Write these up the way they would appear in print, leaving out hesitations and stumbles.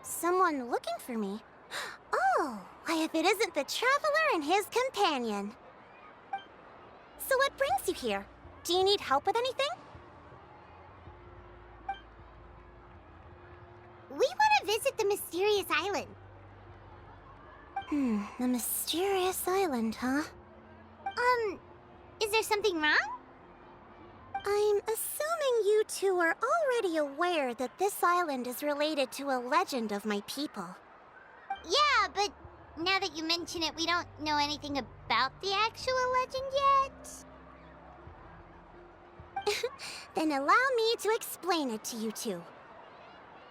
Someone looking for me? Oh, why if it isn't the traveler and his companion. So what brings you here? Do you need help with anything? We want to visit the mysterious island. The mysterious island, huh? Is there something wrong? I'm assuming you two are already aware that this island is related to a legend of my people. Yeah, but now that you mention it, we don't know anything about the actual legend yet. Then allow me to explain it to you two.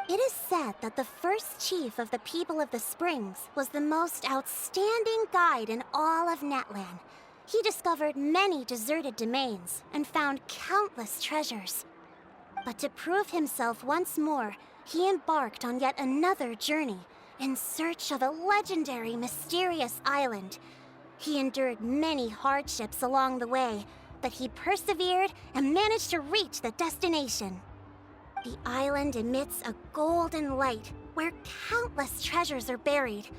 It is said that the first chief of the people of the Springs was the most outstanding guide in all of Netland. He discovered many deserted domains and found countless treasures. But to prove himself once more, he embarked on yet another journey in search of a legendary, mysterious island. He endured many hardships along the way, but he persevered and managed to reach the destination. The island emits a golden light where countless treasures are buried.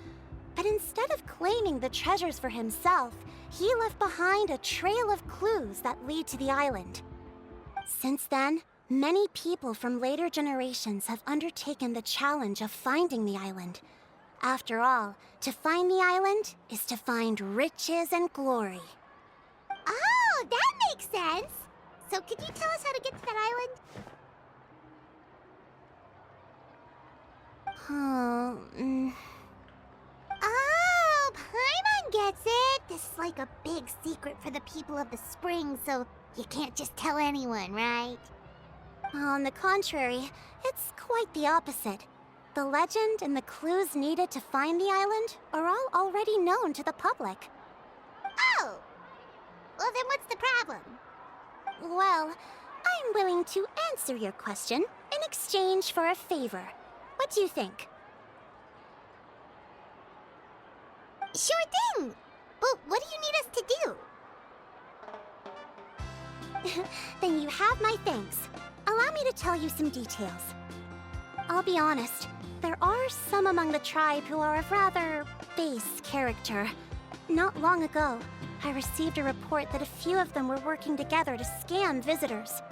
But instead of claiming the treasures for himself, he left behind a trail of clues that lead to the island. Since then, many people from later generations have undertaken the challenge of finding the island. After all, to find the island is to find riches and glory. Oh, that makes sense. So could you tell us how to get to that island? Oh, Paimon gets it! This is like a big secret for the people of the spring, so you can't just tell anyone, right? On the contrary, it's quite the opposite. The legend and the clues needed to find the island are all already known to the public. Oh! Well, then what's the problem? Well, I'm willing to answer your question in exchange for a favor. What do you think? Sure thing! But what do you need us to do? Then you have my thanks. Allow me to tell you some details. I'll be honest, there are some among the tribe who are of rather base character. Not long ago, I received a report that a few of them were working together to scam visitors.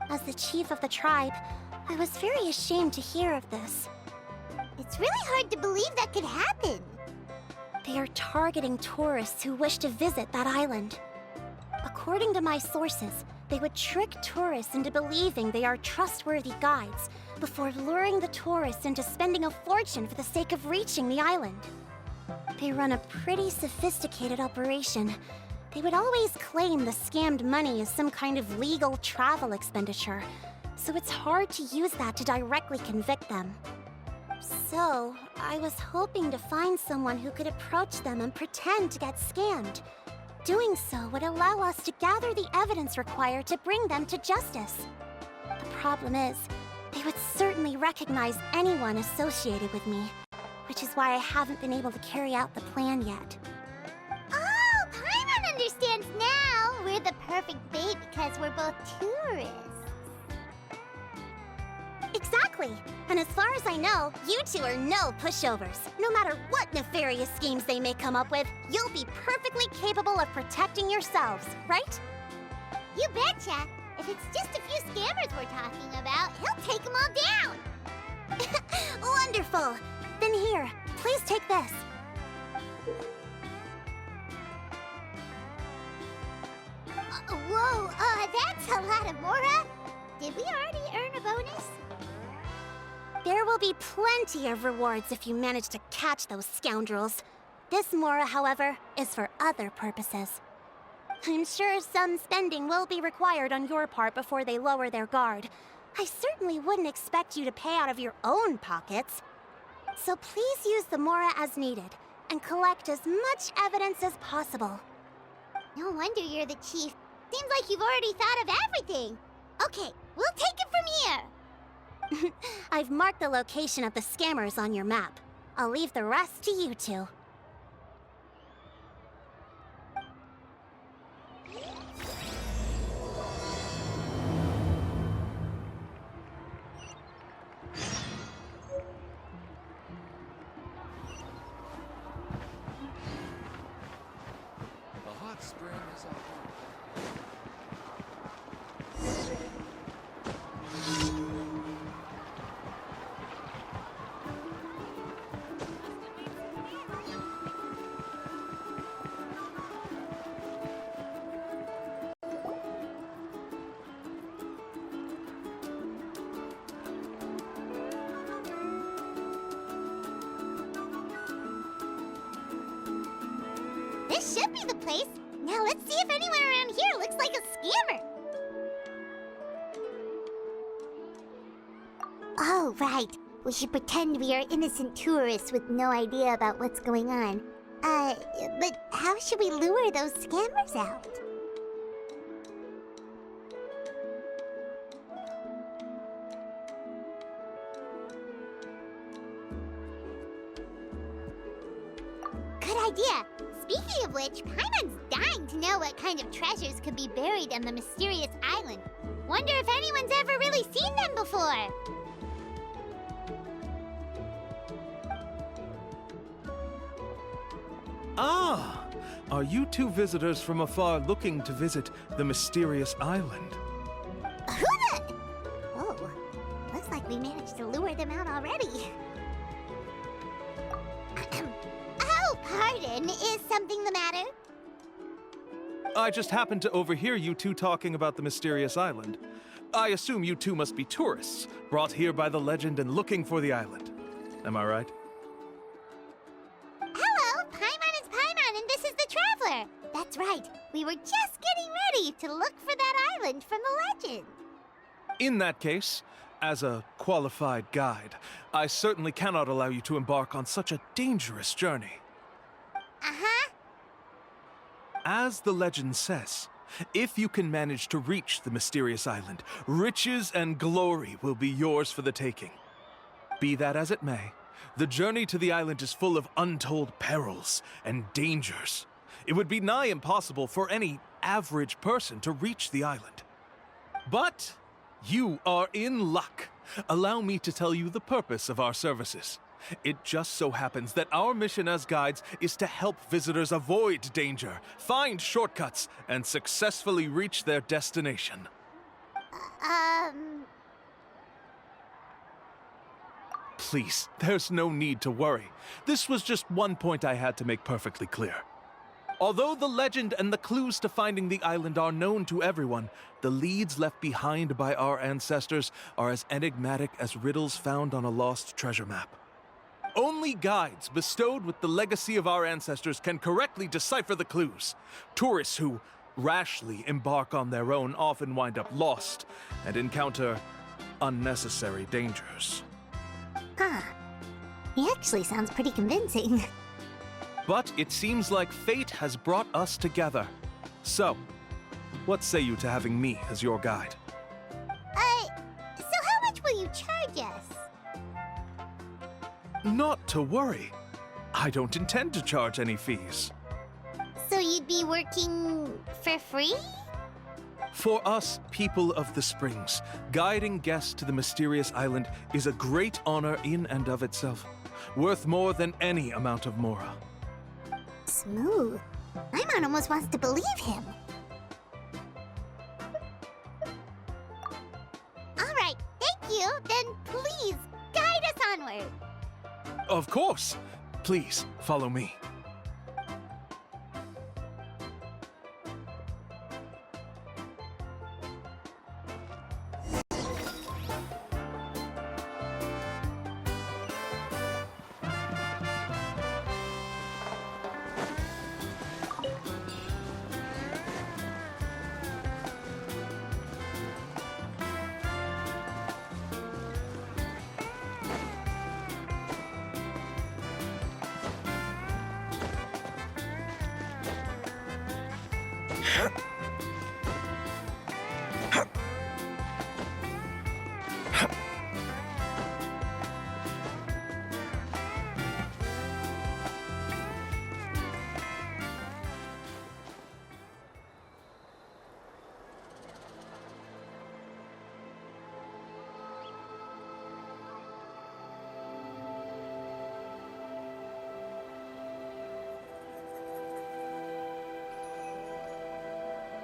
As the chief of the tribe, I was very ashamed to hear of this. It's really hard to believe that could happen. They are targeting tourists who wish to visit that island. According to my sources, they would trick tourists into believing they are trustworthy guides before luring the tourists into spending a fortune for the sake of reaching the island. They run a pretty sophisticated operation. They would always claim the scammed money is some kind of legal travel expenditure, so it's hard to use that to directly convict them. So, I was hoping to find someone who could approach them and pretend to get scammed. Doing so would allow us to gather the evidence required to bring them to justice. The problem is, they would certainly recognize anyone associated with me, which is why I haven't been able to carry out the plan yet. Oh, Paimon understands now! We're the perfect bait because we're both tourists. Exactly! And as far as I know, you two are no pushovers. No matter what nefarious schemes they may come up with, you'll be perfectly capable of protecting yourselves, right? You betcha! If it's just a few scammers we're talking about, he'll take them all down! Wonderful! Then here, please take this. Whoa, that's a lot of Mora! Did we already earn a bonus? There will be plenty of rewards if you manage to catch those scoundrels. This Mora, however, is for other purposes. I'm sure some spending will be required on your part before they lower their guard. I certainly wouldn't expect you to pay out of your own pockets. So please use the Mora as needed, and collect as much evidence as possible. No wonder you're the chief. Seems like you've already thought of everything. Okay, we'll take it from here. I've marked the location of the scammers on your map. I'll leave the rest to you two. This should be the place. Now let's see if anyone around here looks like a scammer. Oh, right. We should pretend we are innocent tourists with no idea about what's going on. But how should we lure those scammers out? Good idea. Speaking of which, Paimon's dying to know what kind of treasures could be buried on the mysterious island. Wonder if anyone's ever really seen them before. Ah! Are you two visitors from afar looking to visit the mysterious island? Who the? Oh, looks like we managed to lure them out already. Oh, pardon. Is something the matter? I just happened to overhear you two talking about the mysterious island. I assume you two must be tourists, brought here by the legend and looking for the island. Am I right? Hello, Paimon is Paimon, and this is the Traveler. That's right. We were just getting ready to look for that island from the legend. In that case, as a qualified guide, I certainly cannot allow you to embark on such a dangerous journey. Uh-huh. As the legend says, if you can manage to reach the mysterious island, riches and glory will be yours for the taking. Be that as it may, the journey to the island is full of untold perils and dangers. It would be nigh impossible for any average person to reach the island. But you are in luck. Allow me to tell you the purpose of our services. It just so happens that our mission as guides is to help visitors avoid danger, find shortcuts, and successfully reach their destination. Please, there's no need to worry. This was just one point I had to make perfectly clear. Although the legend and the clues to finding the island are known to everyone, the leads left behind by our ancestors are as enigmatic as riddles found on a lost treasure map. Only guides bestowed with the legacy of our ancestors can correctly decipher the clues. Tourists who rashly embark on their own often wind up lost and encounter unnecessary dangers. Huh. He actually sounds pretty convincing. But it seems like fate has brought us together. So, what say you to having me as your guide? So how much will you charge us? Not to worry. I don't intend to charge any fees. So you'd be working for free? For us, people of the Springs, guiding guests to the mysterious island is a great honor in and of itself, worth more than any amount of mora. Smooth. Paimon almost wants to believe him. All right, thank you. Then please guide us onward. Of course. Please, follow me.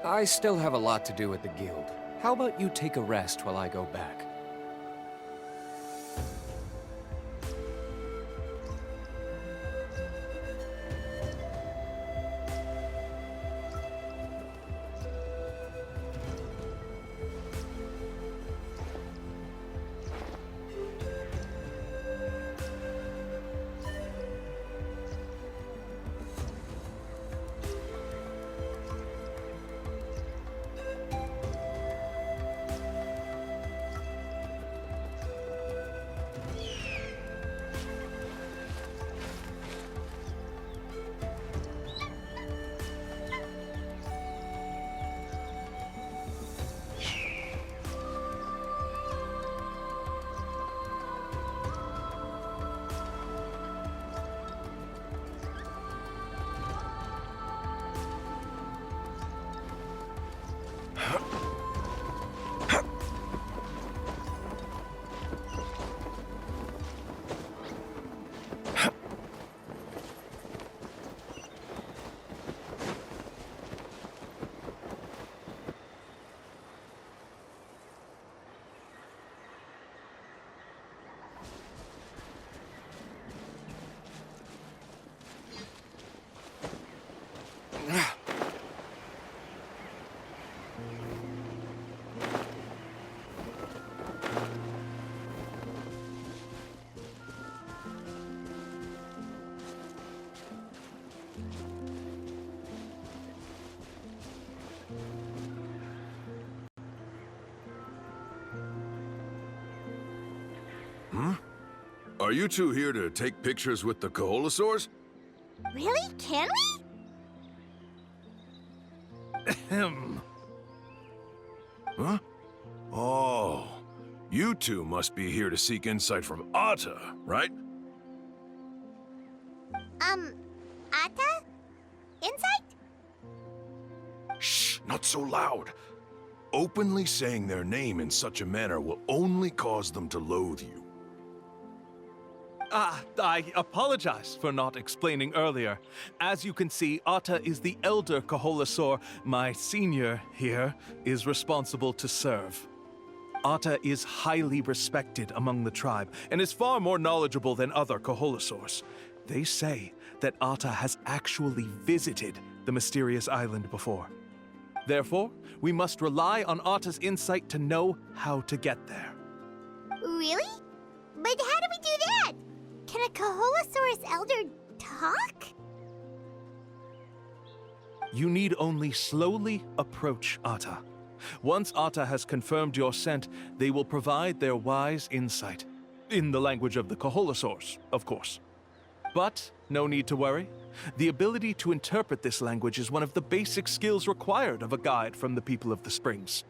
I still have a lot to do at the guild. How about you take a rest while I go back? Are you two here to take pictures with the Koholosaurs? Really? Can we? Ahem. Huh? Oh, you two must be here to seek insight from Atta, right? Atta? Insight? Shh, not so loud. Openly saying their name in such a manner will only cause them to loathe you. I apologize for not explaining earlier. As you can see, Atta is the elder Koholosaur. My senior here is responsible to serve. Atta is highly respected among the tribe and is far more knowledgeable than other Koholosaurs. They say that Atta has actually visited the mysterious island before. Therefore, we must rely on Atta's insight to know how to get there. Really? But how do we do that? Can a Koholosaurus elder talk? You need only slowly approach Atta. Once Atta has confirmed your scent, they will provide their wise insight. In the language of the Koholosaurs, of course. But no need to worry. The ability to interpret this language is one of the basic skills required of a guide from the people of the Springs.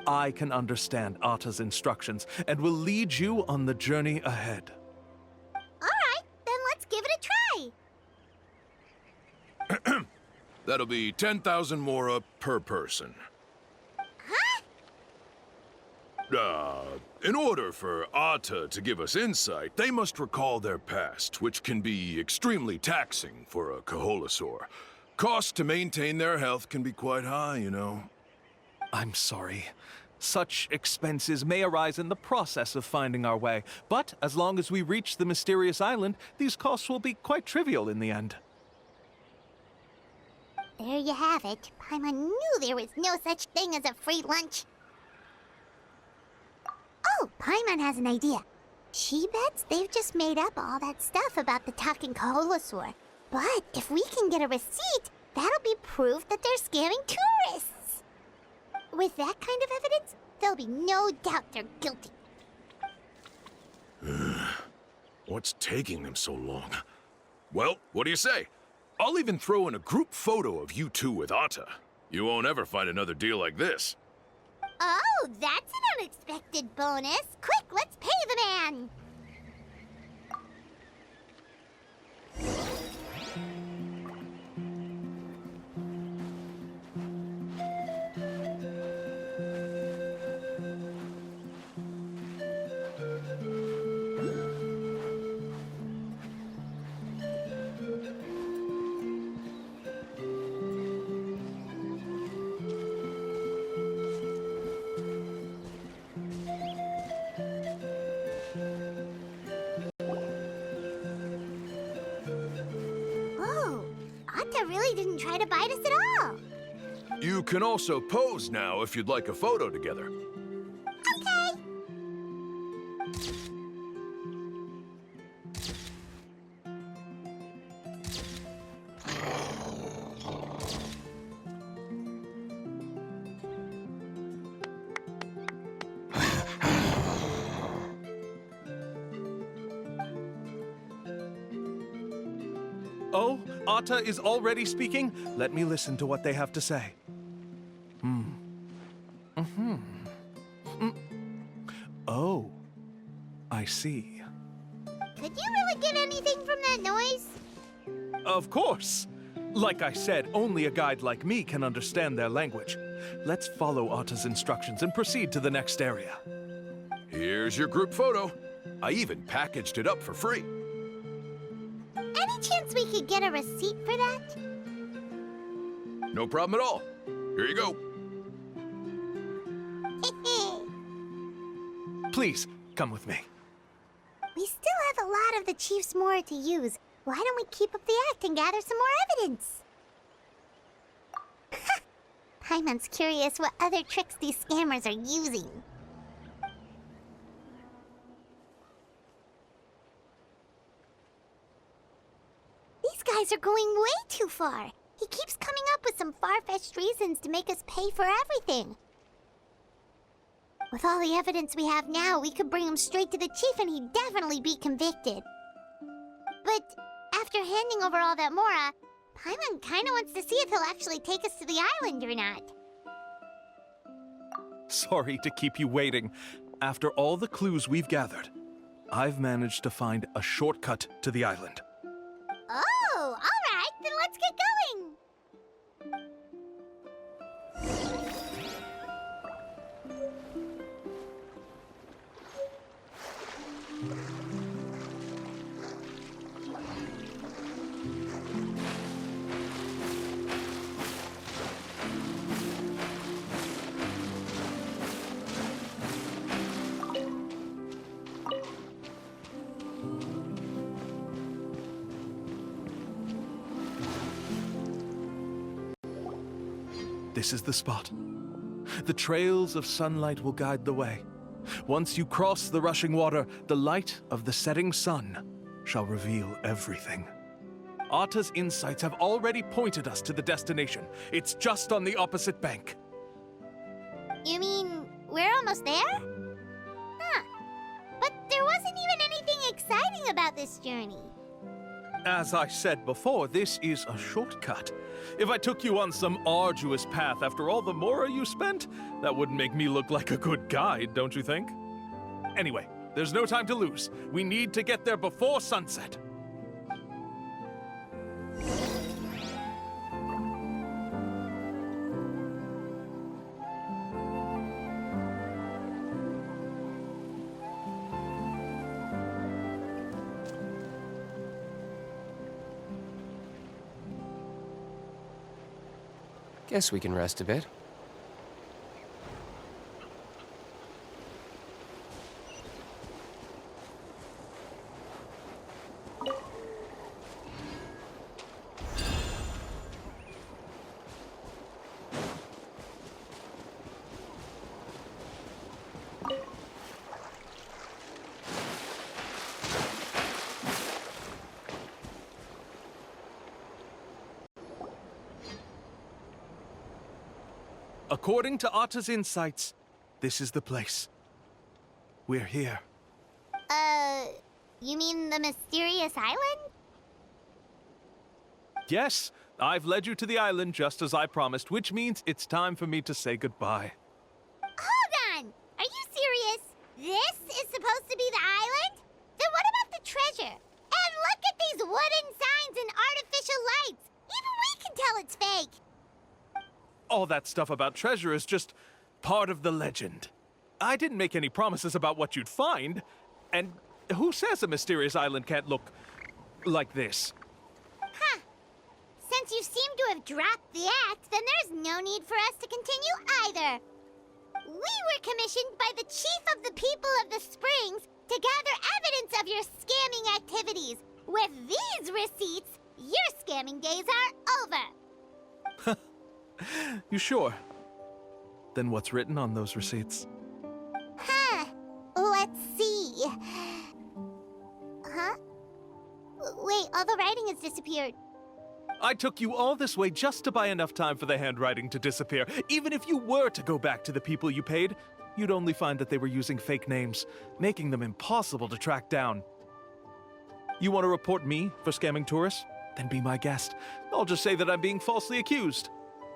I can understand Atta's instructions and will lead you on the journey ahead. Alright, then let's give it a try. That'll be 10,000 mora per person. In order for Atta to give us insight, they must recall their past, which can be extremely taxing for a Koholosaur. Costs to maintain their health can be quite high, you know. I'm sorry. Such expenses may arise in the process of finding our way, but as long as we reach the mysterious island, these costs will be quite trivial in the end. There you have it. Paimon knew there was no such thing as a free lunch. Oh, Paimon has an idea. She bets they've just made up all that stuff about the talking Koholosaur. But if we can get a receipt, that'll be proof that they're scamming tourists. With that kind of evidence, there'll be no doubt they're guilty. What's taking them so long? Well, what do you say? I'll even throw in a group photo of you two with Atta. You won't ever find another deal like this. Oh, that's an unexpected bonus. Quick, let's pay the man. Really didn't try to bite us at all. You can also pose now if you'd like a photo together. Okay. Oh, Atta is already speaking? Let me listen to what they have to say. Oh, I see. Could you really get anything from that noise? Of course! Like I said, only a guide like me can understand their language. Let's follow Atta's instructions and proceed to the next area. Here's your group photo. I even packaged it up for free. Any chance we could get a receipt for that? No problem at all. Here you go. Please, come with me. We still have a lot of the Chief's Mora to use. Why don't we keep up the act and gather some more evidence? Paimon's curious what other tricks these scammers are using. These guys are going way too far. He keeps coming up with some far-fetched reasons to make us pay for everything. With all the evidence we have now, we could bring him straight to the chief and he'd definitely be convicted. But after handing over all that Mora, Paimon kinda wants to see if he'll actually take us to the island or not. Sorry to keep you waiting. After all the clues we've gathered, I've managed to find a shortcut to the island. Oh, alright, then let's get going! This is the spot. The trails of sunlight will guide the way. Once you cross the rushing water, the light of the setting sun shall reveal everything. Atta's insights have already pointed us to the destination. It's just on the opposite bank. You mean, we're almost there? Huh. But there wasn't even anything exciting about this journey. As I said before, this is a shortcut. If I took you on some arduous path after all the Mora you spent, that wouldn't make me look like a good guide, don't you think? Anyway, there's no time to lose. We need to get there before sunset. Guess we can rest a bit. According to Atta's insights, this is the place. We're here. You mean the mysterious island? Yes, I've led you to the island just as I promised, which means it's time for me to say goodbye. Hold on! Are you serious? This is supposed to be the island? Then what about the treasure? And look at these wooden signs and artificial lights! Even we can tell it's fake! All that stuff about treasure is just part of the legend. I didn't make any promises about what you'd find. And who says a mysterious island can't look like this? Huh. Since you seem to have dropped the act, then there's no need for us to continue either. We were commissioned by the chief of the people of the Springs to gather evidence of your scamming activities. With these receipts, your scamming days are over. You sure? Then what's written on those receipts? Huh. Let's see. Huh? Wait, all the writing has disappeared. I took you all this way just to buy enough time for the handwriting to disappear. Even if you were to go back to the people you paid, you'd only find that they were using fake names, making them impossible to track down. You want to report me for scamming tourists? Then be my guest. I'll just say that I'm being falsely accused.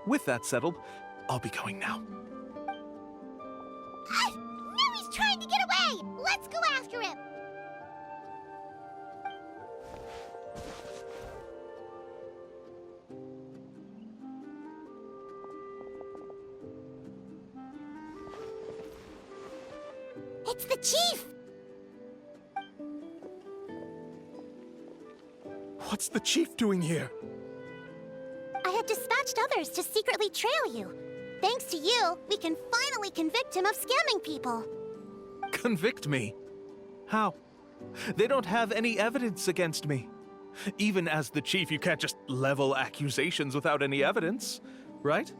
With that settled, I'll be going now. Now he's trying to get away! Let's go after him! It's the chief! What's the chief doing here? I had dispatched others to secretly trail you. Thanks to you, we can finally convict him of scamming people. Convict me? How? They don't have any evidence against me. Even as the chief, you can't just level accusations without any evidence, right?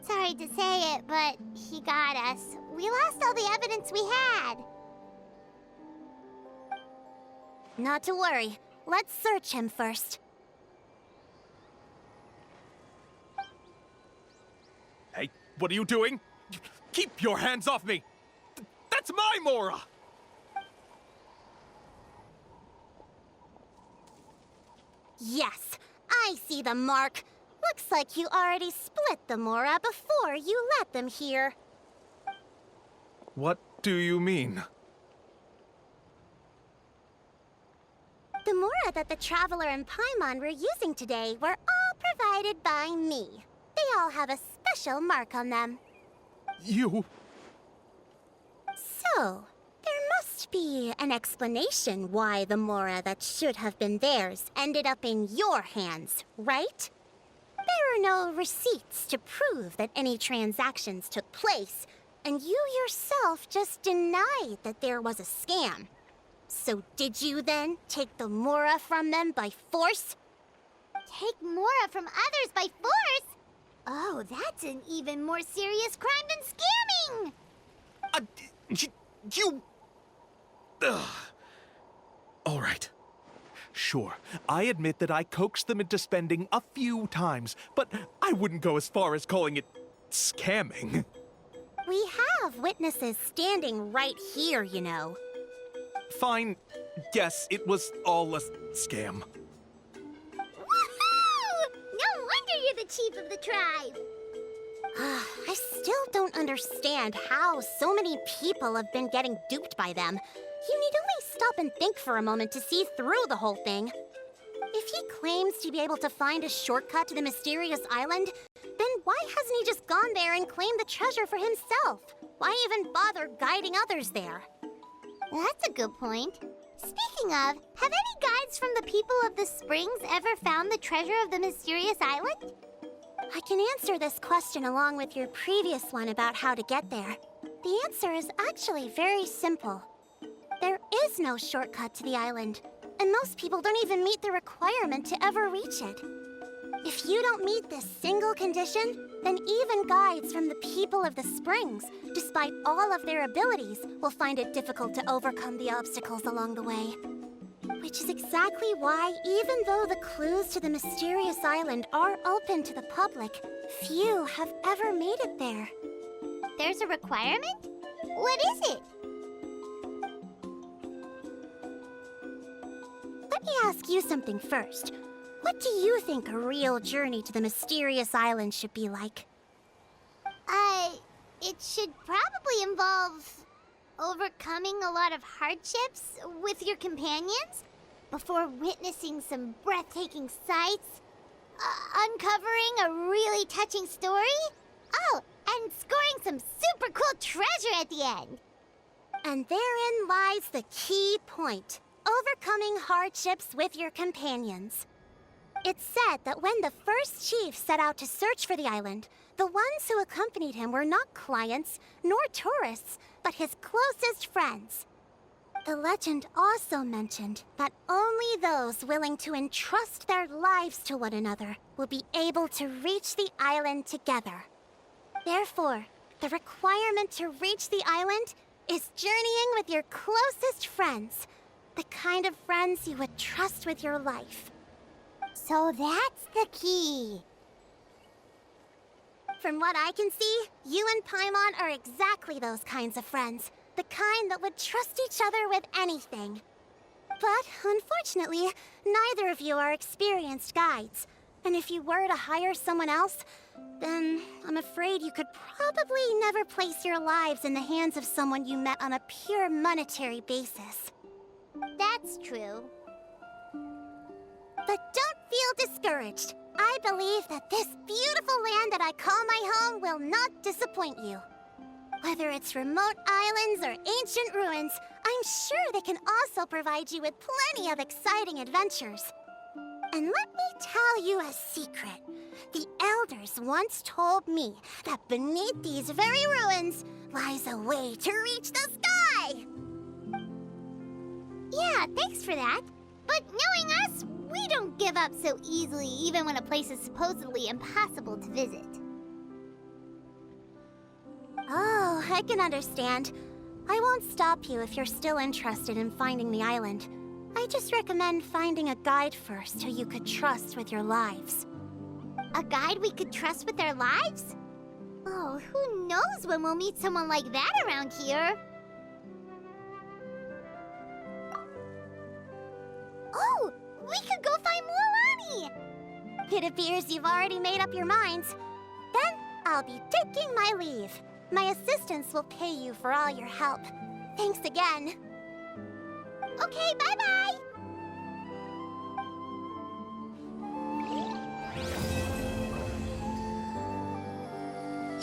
Sorry to say it, but he got us. We lost all the evidence we had. Not to worry. Let's search him first. Hey, what are you doing? Keep your hands off me! That's my Mora! Yes, I see the mark. Looks like you already split the Mora before you let them here. What do you mean? The Mora that the Traveler and Paimon were using today were all provided by me. They all have a special mark on them. You... So, there must be an explanation why the Mora that should have been theirs ended up in your hands, right? There are no receipts to prove that any transactions took place, and you yourself just denied that there was a scam. So did you then take the Mora from them by force? Take Mora from others by force? Oh, that's an even more serious crime than scamming! You... Ugh. All right. Sure, I admit that I coaxed them into spending a few times, but I wouldn't go as far as calling it scamming. We have witnesses standing right here, you know. Fine. Yes, it was all a scam. Woohoo! No wonder you're the chief of the tribe! I still don't understand how so many people have been getting duped by them. You need only stop and think for a moment to see through the whole thing. If he claims to be able to find a shortcut to the mysterious island, then why hasn't he just gone there and claimed the treasure for himself? Why even bother guiding others there? That's a good point. Speaking of, have any guides from the people of the springs ever found the treasure of the mysterious island? I can answer this question along with your previous one about how to get there. The answer is actually very simple. There is no shortcut to the island, and most people don't even meet the requirement to ever reach it. If you don't meet this single condition, then even guides from the people of the springs, despite all of their abilities, will find it difficult to overcome the obstacles along the way. Which is exactly why, even though the clues to the mysterious island are open to the public, few have ever made it there. There's a requirement? What is it? Let me ask you something first. What do you think a real journey to the mysterious island should be like? It should probably involve overcoming a lot of hardships with your companions before witnessing some breathtaking sights, uncovering a really touching story, oh, and scoring some super cool treasure at the end. And therein lies the key point. Overcoming hardships with your companions. It's said that when the first chief set out to search for the island, the ones who accompanied him were not clients nor tourists, but his closest friends. The legend also mentioned that only those willing to entrust their lives to one another will be able to reach the island together. Therefore, the requirement to reach the island is journeying with your closest friends, the kind of friends you would trust with your life. So that's the key. From what I can see, you and Paimon are exactly those kinds of friends. The kind that would trust each other with anything. But, unfortunately, neither of you are experienced guides. And if you were to hire someone else, then I'm afraid you could probably never place your lives in the hands of someone you met on a pure monetary basis. That's true. But don't feel discouraged. I believe that this beautiful land that I call my home will not disappoint you. Whether it's remote islands or ancient ruins, I'm sure they can also provide you with plenty of exciting adventures. And let me tell you a secret. The elders once told me that beneath these very ruins lies a way to reach the sky! Yeah, thanks for that. But knowing us, we don't give up so easily even when a place is supposedly impossible to visit. Oh, I can understand. I won't stop you if you're still interested in finding the island. I just recommend finding a guide first who you could trust with your lives. A guide we could trust with our lives? Oh, who knows when we'll meet someone like that around here? We could go find Mualani! It appears you've already made up your minds. Then I'll be taking my leave. My assistants will pay you for all your help. Thanks again. Okay, bye-bye!